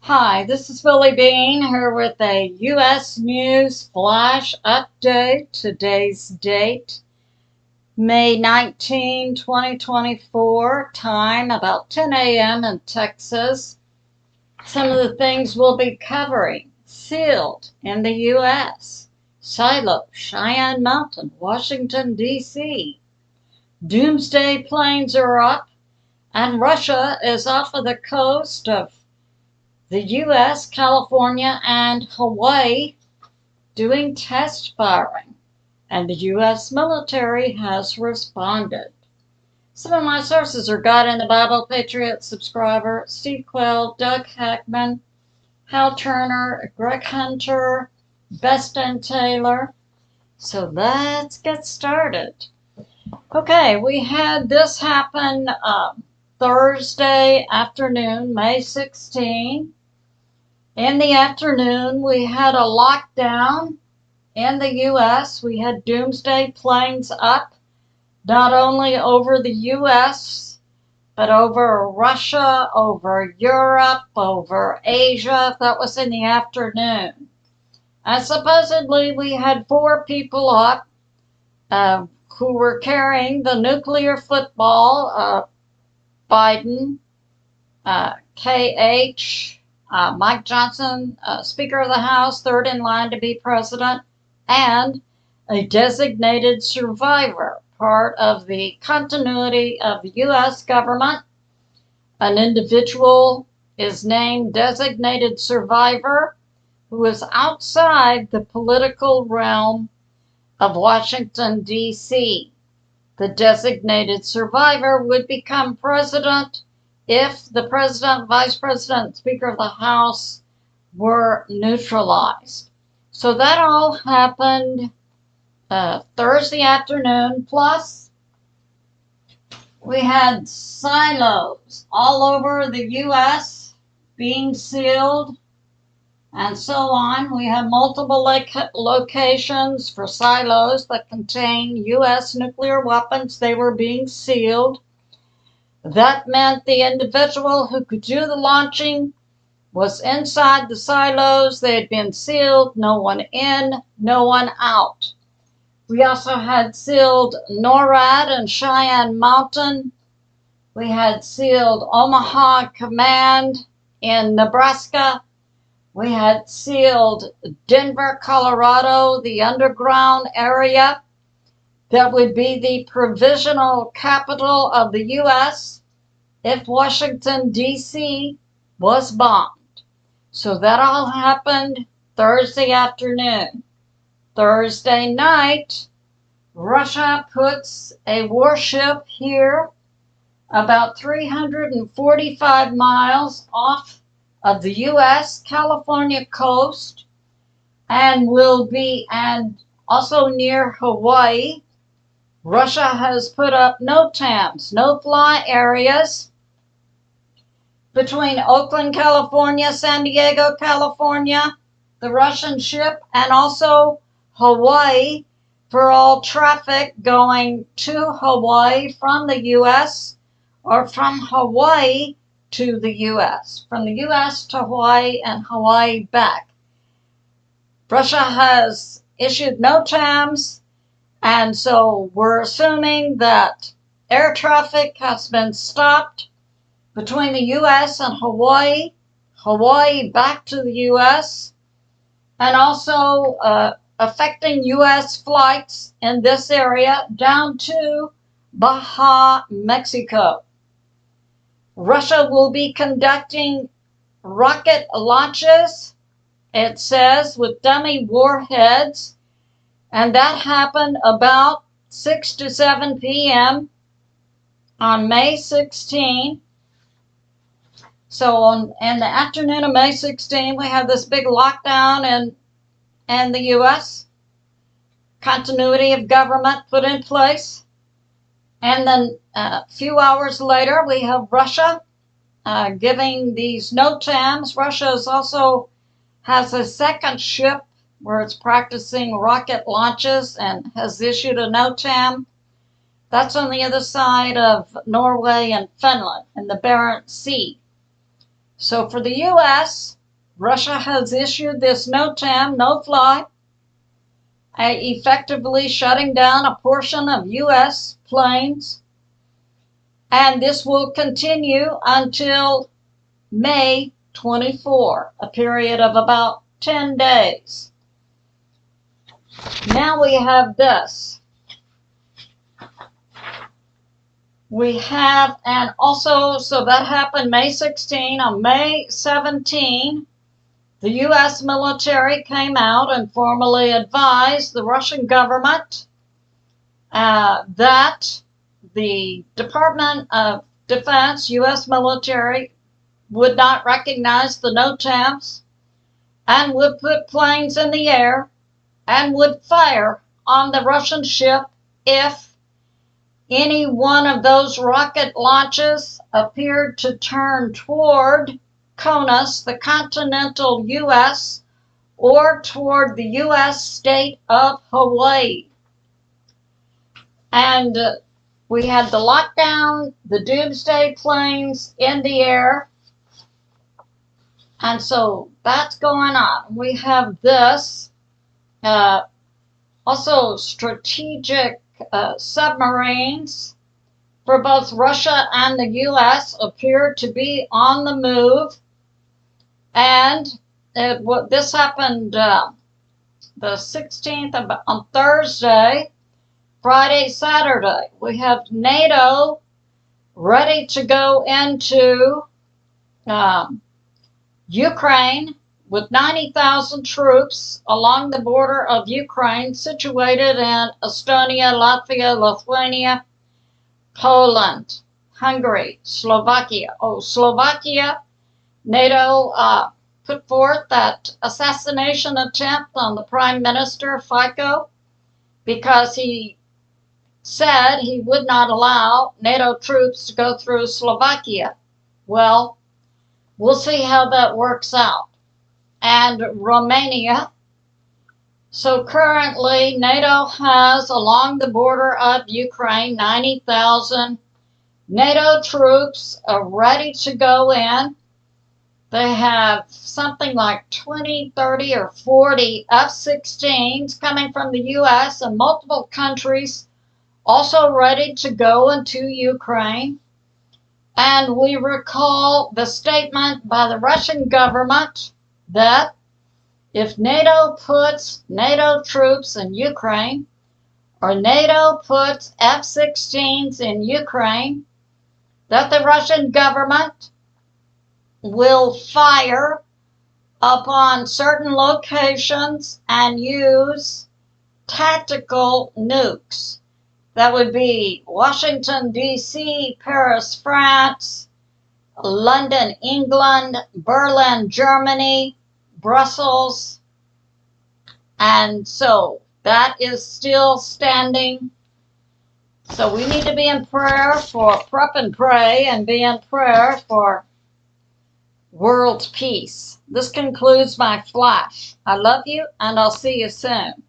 Hi, this is Billie Beene here with a U.S. News Flash Update. Today's date, May 19, 2024, time about 10 a.m. in Texas. Some of the things we'll be covering: sealed in the U.S., Shiloh, Cheyenne Mountain, Washington, D.C. Doomsday planes are up, and Russia is off of the coast of the U.S., California, and Hawaii doing test firing, and the U.S. military has responded. Some of my sources are God in the Bible, Patriot Subscriber, Steve Quayle, Doug Heckman, Hal Turner, Greg Hunter, Best and Taylor. So let's get started. Okay, we had this happen Thursday afternoon, May 16. In the afternoon, we had a lockdown in the U.S. We had doomsday planes up, not only over the U.S., but over Russia, over Europe, over Asia. That was in the afternoon. And supposedly we had 4 people up who were carrying the nuclear football, Biden, KH, Mike Johnson, Speaker of the House, third in line to be president, and a designated survivor, part of the continuity of the U.S. government. An individual is named designated survivor who is outside the political realm of Washington, D.C. The designated survivor would become president if the president, vice president, speaker of the House were neutralized. So that all happened Thursday afternoon. Plus, we had silos all over the U.S. being sealed and so on. We have multiple locations for silos that contain U.S. nuclear weapons. They were being sealed. That meant the individual who could do the launching was inside the silos. They had been sealed, no one in, no one out. We also had sealed NORAD and Cheyenne Mountain. We had sealed Omaha Command in Nebraska. We had sealed Denver, Colorado, the underground area that would be the provisional capital of the U.S. if Washington, D.C. was bombed. So that all happened Thursday afternoon. Thursday night, Russia puts a warship here about 345 miles off of the U.S. California coast and also near Hawaii. Russia has put up NOTAMs, no-fly areas, between Oakland, California, San Diego, California, the Russian ship, and also Hawaii for all traffic going to Hawaii from the U.S. or from Hawaii to the U.S., from the U.S. to Hawaii and Hawaii back. Russia has issued NOTAMs, and so we're assuming that air traffic has been stopped between the U.S. and Hawaii, Hawaii back to the U.S., and also affecting U.S. flights in this area down to Baja, Mexico. Russia will be conducting rocket launches, it says, with dummy warheads, and that happened about 6 to 7 p.m. on May 16. So in the afternoon of May 16, we have this big lockdown in the U.S., continuity of government put in place. And then a few hours later, we have Russia giving these NOTAMs. Russia also has a second ship where it's practicing rocket launches and has issued a NOTAM. That's on the other side of Norway and Finland in the Barents Sea. So for the U.S., Russia has issued this no-TAM, no-fly, effectively shutting down a portion of U.S. planes. And this will continue until May 24, a period of about 10 days. Now we have this. We have, and also, so that happened May 16. On May 17, the U.S. military came out and formally advised the Russian government that the Department of Defense, U.S. military, would not recognize the NOTAMs and would put planes in the air and would fire on the Russian ship if any one of those rocket launches appeared to turn toward CONUS, the continental U.S., or toward the U.S. state of Hawaii. And we had the lockdown, the doomsday planes in the air. And so that's going on. We have this. Also strategic submarines for both Russia and the U.S. appear to be on the move. And this happened the 16th on Thursday, Friday, Saturday. We have NATO ready to go into Ukraine with 90,000 troops along the border of Ukraine, situated in Estonia, Latvia, Lithuania, Poland, Hungary, Slovakia. Slovakia, NATO put forth that assassination attempt on the Prime Minister, Fico, because he said he would not allow NATO troops to go through Slovakia. Well, we'll see how that works out. And Romania. So currently, NATO has, along the border of Ukraine, 90,000 NATO troops are ready to go in. They have something like 20, 30, or 40 F-16s coming from the U.S. and multiple countries also ready to go into Ukraine. And we recall the statement by the Russian government that if NATO puts NATO troops in Ukraine, or NATO puts F-16s in Ukraine, that the Russian government will fire upon certain locations and use tactical nukes. That would be Washington, D.C., Paris, France, London, England, Berlin, Germany, Brussels. And so that is still standing. So we need to be in prayer for prep and pray and be in prayer for world peace. This concludes my flash. I love you and I'll see you soon.